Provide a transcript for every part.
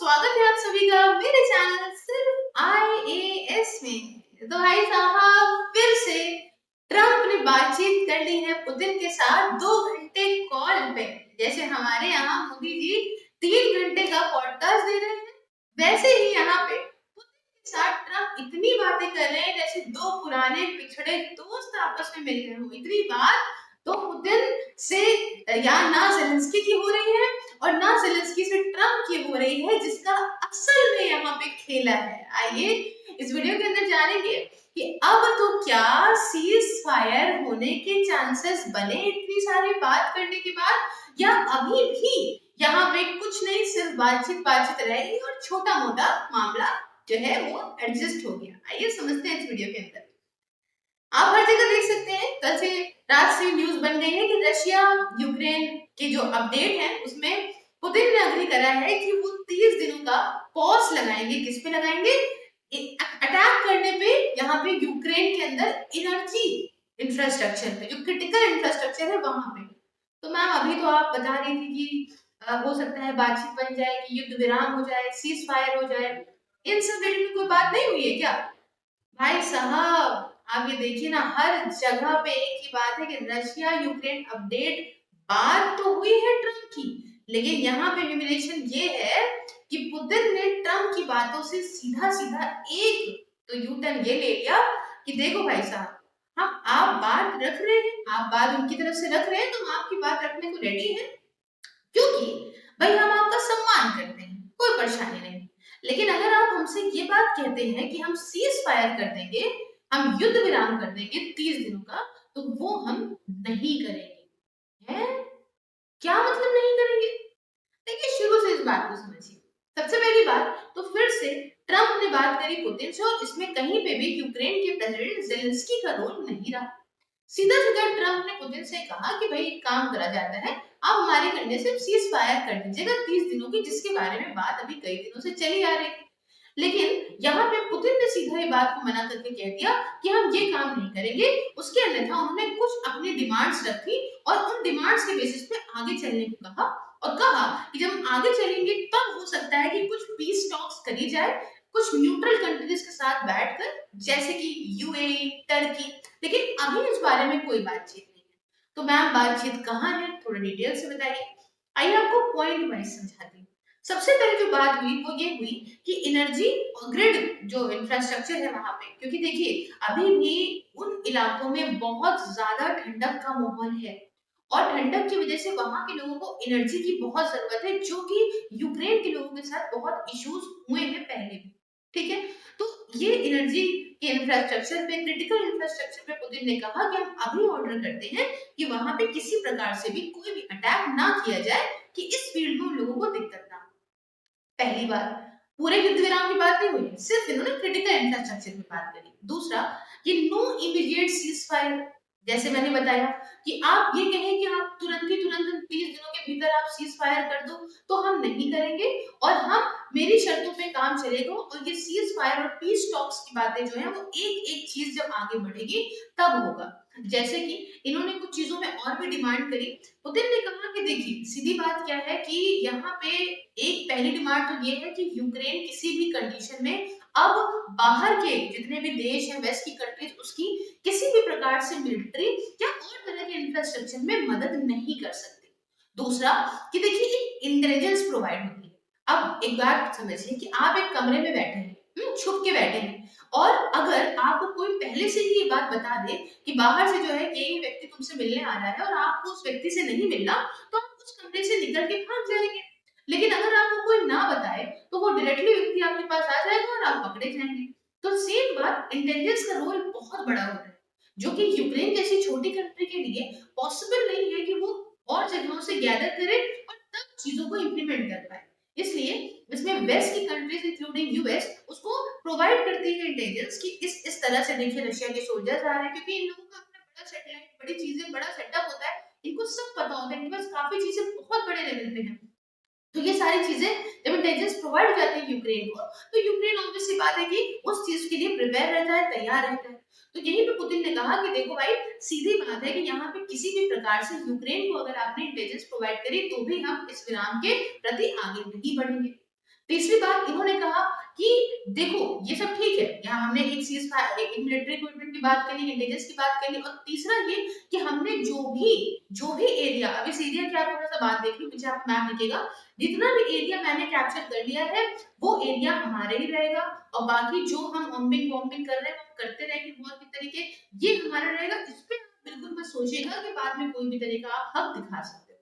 स्वागत है आप सभी का मेरे चैनल सिर्फ आईएएस में। तो भाई साहब फिर से ट्रम्प ने बातचीत कर ली है पुतिन के साथ 2 घंटे कॉल पे। जैसे हमारे यहाँ मोदी जी 3 घंटे का पॉडकास्ट दे रहे हैं, वैसे ही यहाँ पे पुतिन के साथ ट्रम्प इतनी बातें कर रहे हैं जैसे दो पुराने पिछड़े दोस्त आपस में मिल गए हो। इतनी बात तो पुतिन से या ना ज़ेलेंस्की की हो रही है और ना ज़ेलेंस्की से ट्रम्प की हो रही है, जिसका असल में यहाँ पे खेला है। आइए इस वीडियो के अंदर जानेंगे कि अब तो क्या सीज फायर होने के चांसेस बने इतनी सारी बात करने के बाद, या अभी भी यहाँ पे कुछ नहीं, सिर्फ बातचीत रहेगी और छोटा मोटा मामला जो है वो एडजस्ट हो गया। आइए समझते हैं इस वीडियो के अंदर। आप हर जगह देख सकते हैं, कल से रात से न्यूज बन गई है कि रशिया यूक्रेन की जो अपडेट है उसमें पुतिन ने अग्री करा है कि वो 30 दिनों का पॉज लगाएंगे। किस पे लगाएंगे? अटैक करने पे, यहाँ पे यूक्रेन के अंदर एनर्जी इंफ्रास्ट्रक्चर पे, जो क्रिटिकल इंफ्रास्ट्रक्चर है वहां पे। तो मैम अभी तो आप बता रही थी कि हो सकता है बातचीत बन जाए, कि युद्ध विराम हो जाए, सीज फायर हो जाए। इन सब में कोई बात नहीं हुई है क्या? भाई साहब आप ये देखिए ना, हर जगह पे एक ही बात है कि रशिया यूक्रेन अपडेट। बात तो हुई है ट्रम्प की, लेकिन यहाँ पे ह्यूमिलेशन ये है कि पुतिन ने ट्रम्प की बातों से सीधा सीधा एक तो यू टर्न ये ले लिया कि देखो भाई साहब, हम आप बात रख रहे हैं, आप बात उनकी तरफ से रख रहे हैं, तो हम आपकी बात रखने को रेडी हैं, क्योंकि भाई हम आपका सम्मान करते हैं, कोई परेशानी नहीं। लेकिन अगर आप हमसे ये बात कहते हैं कि हम सीज फायर कर देंगे, हम युद्ध विराम कर देंगे 30 दिनों का, तो वो हम नहीं करेंगे। है क्या मतलब नहीं करेंगे? देखिए शुरू से इस बात को समझिए। सबसे पहली बात तो फिर से ट्रम्प ने बात करी पुतिन से, और इसमें कहीं पे भी यूक्रेन के प्रेसिडेंट जेलेंस्की का रोल नहीं रहा। सीधा सीधा ट्रम्प ने पुतिन से कहा कि भाई एक काम करा जाता है, आप हमारे कंधे से सीज फायर कर दीजिएगा 30 दिनों की, जिसके बारे में बात अभी कई दिनों से चली आ रही थी। लेकिन यहाँ पे पुतिन ने सीधा ही बात को मना करके कह दिया कि हम ये काम नहीं करेंगे। उसके अन्यथा उन्होंने कुछ अपनी डिमांड्स रखी और उन डिमांड्स के बेसिस पे आगे चलने को कहा, और कहा कि जब हम आगे चलेंगे तब हो सकता है कि कुछ पीस टॉक्स करी जाए, कुछ न्यूट्रल कंट्रीज के साथ बैठकर, जैसे कि यूएई, टर्की। लेकिन अभी इस बारे में कोई बातचीत नहीं है। तो मैम बातचीत कहाँ है, थोड़ा डिटेल से बताइए। आइए आपको पॉइंट वाइज समझाती हूँ। सबसे पहले जो बात हुई वो ये हुई कि एनर्जी ग्रिड जो इंफ्रास्ट्रक्चर है वहां पे, क्योंकि देखिए अभी भी उन इलाकों में बहुत ज्यादा ठंडक का माहौल है, और ठंडक की वजह से वहां के लोगों को एनर्जी की बहुत जरूरत है, जो कि यूक्रेन के लोगों के साथ बहुत इश्यूज हुए हैं पहले भी। ठीक है, तो ये एनर्जी के इंफ्रास्ट्रक्चर पे, क्रिटिकल इंफ्रास्ट्रक्चर पे पुतिन ने कहा कि हम अभी ऑर्डर करते हैं कि वहां पे किसी प्रकार से भी कोई भी अटैक ना किया जाए, कि इस फील्ड में उन लोगों को दिक्कत ना हो। पहली बात, पूरे युद्ध विराम की बात नहीं हुई, सिर्फ इन्होंने क्रिटिकल इंफ्रास्ट्रक्चर की बात करी। दूसरा, ये नो इमीडिएट सीज फायर, जैसे मैंने बताया कि आप ये कहें कि आप तुरंत 30 दिनों के भीतर आप सीज फायर कर दो, तो हम नहीं करेंगे, और हम मेरी शर्तों पे काम चलेगा, और ये सीज फायर और पीस टॉक्स की बातें जो है वो एक एक चीज जब आगे बढ़ेगी तब होगा। जैसे कि इन्होंने कुछ चीजों में और भी डिमांड करी। पुतिन ने कहा कि देखिए सीधी बात क्या है कि यहाँ पे एक पहली डिमांड तो ये है कि यूक्रेन किसी भी कंडीशन में अब बाहर के जितने भी देश हैं, वेस्ट की कंट्रीज, उसकी किसी भी प्रकार से मिलिट्री या और तरह के इंफ्रास्ट्रक्चर में मदद नहीं कर सकती। दूसरा कि देखिए एक इंटेलिजेंस प्रोवाइड होती है। अब एक बात समझिए कि आप एक कमरे में बैठे हैं, छुप के बैठे हैं, और अगर आपको कोई पहले से ही ये बात बता दे कि बाहर से जो है ये व्यक्ति तुमसे मिलने आ रहा है और आपको उस व्यक्ति से नहीं मिलना, तो आप उस कमरे से निकल के भाग जाएंगे। लेकिन अगर आपको कोई ना बताए तो वो डायरेक्टली व्यक्ति आपके पास आ जाएगा और आप पकड़े जाएंगे। तो सेम बात, इंटेलिजेंस का रोल बहुत बड़ा होता है, जो कि यूक्रेन जैसी छोटी कंट्री के लिए पॉसिबल नहीं है कि वो और जगहों से गैदर करे और तब चीजों को इंप्लीमेंट कर पाए। इसलिए इसमें वेस्ट की कंट्रीज इंक्लूडिंग यूएस उसको प्रोवाइड करती है इंटेलिजेंस की इस तरह से देखिए रशिया के सोल्जर्स आ रहे हैं, क्योंकि इन लोगों का अपना बड़ा सैटेलाइट, बड़ी चीजें, बड़ा सेटअप होता है, इनको सब पता होता है, इनके पास काफी चीजें बहुत बड़े लेवल पे हैं। तो ये सारी चीजें जब इंटेलिजेंस प्रोवाइड हो जाती है यूक्रेन को, तो यूक्रेन ऑब्वियस सी बात है कि उस चीज के लिए प्रिपेयर रहता है, तैयार रहता है। तो यहीं पे पुतिन ने कहा कि देखो भाई, सीधी बात है कि यहाँ पे किसी भी प्रकार से यूक्रेन को अगर आपने इंटेलिजेंस प्रोवाइड करी तो भी हम इस विराम के प्रति आगे नहीं बढ़ेंगे। तीसरी बात इन्होंने कहा कि देखो ये सब ठीक है, यहाँ हमने एक चीज एक मिलिट्री इक्विपमेंट की बात करी, इंटेलिजेंस की बात करी, और तीसरा ये कि हमने जो भी एरिया, अब इस एरिया की आप थोड़ा सा बात देखिए, पीछे आप मैप दिखेगा, जितना भी एरिया मैंने कैप्चर कर लिया है वो एरिया हमारे ही रहेगा, और बाकी जो हम बॉम्बिंग बॉम्बिंग कर रहे हैं वो करते रहेंगे बहुत के तरीके, ये हमारा रहेगा। इस पे आप बिल्कुल मत सोचिएगा कि बाद में कोई भी तरीका आप हक दिखा सकते हो।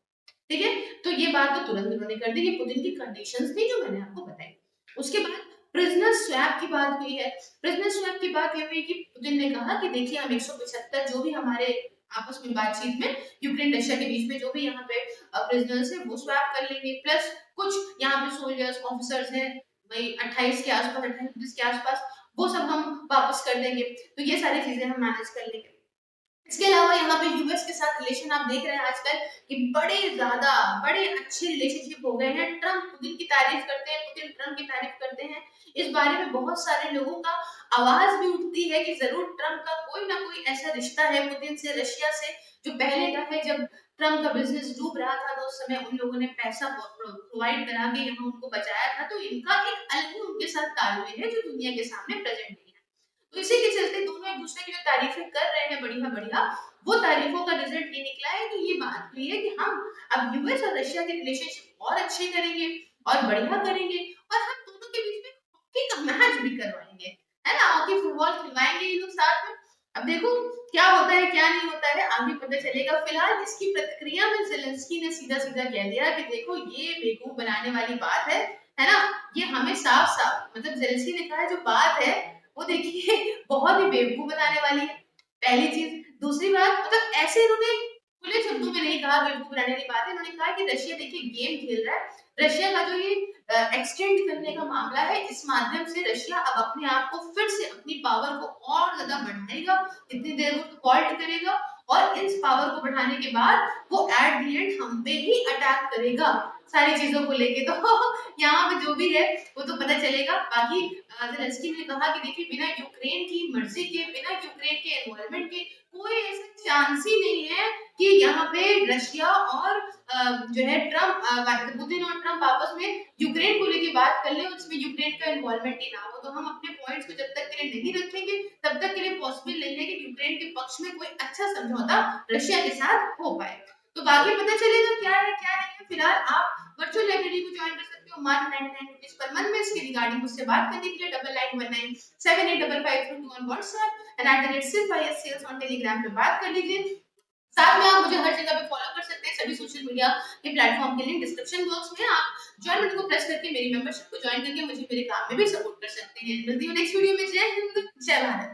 ठीक है, तो ये बात तो तुरंत उन्होंने कर दी, ये पुतिन की कंडीशंस थी जो मैंने आपको बताई। उसके बाद प्रिजनर स्वैप की बात हुई है। प्रिजनर स्वैप की बात ये हुई कि पुतिन ने कहा कि देखिए हम 175 जो भी हमारे आपस में बातचीत में यूक्रेन रशिया के बीच में जो भी यहाँ पे प्रिजनर्स है वो स्वैप कर लेंगे, प्लस कुछ यहाँ पे सोल्जर्स ऑफिसर्स हैं वही 28 के आसपास, 28 के आसपास, वो सब हम वापस कर देंगे। तो ये सारी चीजें हम मैनेज कर लेंगे। इसके अलावा यहाँ पे यूएस के साथ रिलेशन आप देख रहे हैं आजकल कि बड़े अच्छे रिलेशनशिप हो गए हैं। ट्रम्प पुतिन की तारीफ करते हैं, पुतिन ट्रम्प की तारीफ करते हैं। इस बारे में बहुत सारे लोगों का आवाज भी उठती है कि जरूर ट्रम्प का कोई ना कोई ऐसा रिश्ता है पुतिन से, रशिया से, जो पहले का है। जब ट्रम्प का बिजनेस डूब रहा था तो उस समय उन लोगों ने पैसा प्रोवाइड करा के यहाँ उनको बचाया था, तो इनका एक अलग ही उनके साथ तालमेल है जो दुनिया के सामने प्रेजेंट नहीं है। तो इसी के चलते दोनों एक दूसरे की जो तारीफें कर रहे हैं बढ़िया बढ़िया, वो तारीफों का रिजल्ट ये निकला है कि ये बात हुई है कि हम अब यूएस और रशिया के रिलेशनशिप और अच्छे करेंगे और बढ़िया करेंगे, और हम दोनों के बीच में हॉकी का मैच भी करवाएंगे, है ना, हॉकी फुटबॉल खिलवाएंगे ये लोग साथ में। अब देखो क्या होता है क्या नहीं होता है आगे पता चलेगा। फिलहाल इसकी प्रतिक्रिया में जेलेंस्की ने सीधा सीधा कह दिया कि देखो ये बेवकूफ बनाने वाली बात है ना, ये हमें साफ साफ, मतलब जेलेंस्की ने कहा जो बात है वो देखिए बहुत ही बेवकूफ बनाने वाली है, पहली चीज। दूसरी बात, मतलब ऐसे इन्होंने खुले शब्दों में नहीं कहा बेवकूफ बनाने वाली बात है, इन्होंने कहा कि रशिया देखिए गेम खेल रहा है, रशिया का जो ये एक्सटेंड करने का मामला है, इस माध्यम से रशिया अब अपने आप को फिर से अपनी पावर को और ज्यादा बढ़ाएगा, इतनी देर वो फॉल्ट करेगा, और इस पावर को बढ़ाने के बाद वो एट द एंड हम पे ही अटैक करेगा सारी चीजों को लेके। तो यहाँ पे जो भी है वो तो पता चलेगा। बाकी ज़ेलेंस्की ने कहा कि देखिए बिना यूक्रेन की मर्जी के, बिना यूक्रेन के इन्वॉल्वमेंट के कोई ऐसा चांस ही नहीं है कि यहाँ पे रशिया और जो है ट्रम्प, पुतिन और ट्रम्प आपस में यूक्रेन को लेके बात कर ले और इसमें यूक्रेन का इन्वॉल्वमेंट ही ना हो। तो हम अपने पॉइंट्स को जब तक के लिए नहीं रखेंगे तब तक के लिए पॉसिबल नहीं है कि यूक्रेन के पक्ष में कोई अच्छा समझौता रशिया के साथ हो पाए। तो बाकी पता चलेगा क्या है क्या नहीं है। फिलहाल आप वर्चुअल लाइब्रेरी को ज्वाइन कर सकते हो मात्र 99 रुपीज पर मंथ में। इसके रिगार्डिंग मुझसे बात करने के लिए 9919785522 on WhatsApp and @SILPISSales on Telegram पे बात कर लीजिए। साथ में आप मुझे हर जगह पे फॉलो कर सकते हैं, सभी सोशल मीडिया के प्लेटफॉर्म के लिंक डिस्क्रिप्शन बॉक्स में। आप ज्वाइन बटन को प्रेस करके मेरी मेंबरशिप को ज्वाइन करके मुझे मेरे काम में भी सपोर्ट कर सकते हैं। मिलती हूँ नेक्स्ट वीडियो में। जय हिंद, जय भारत।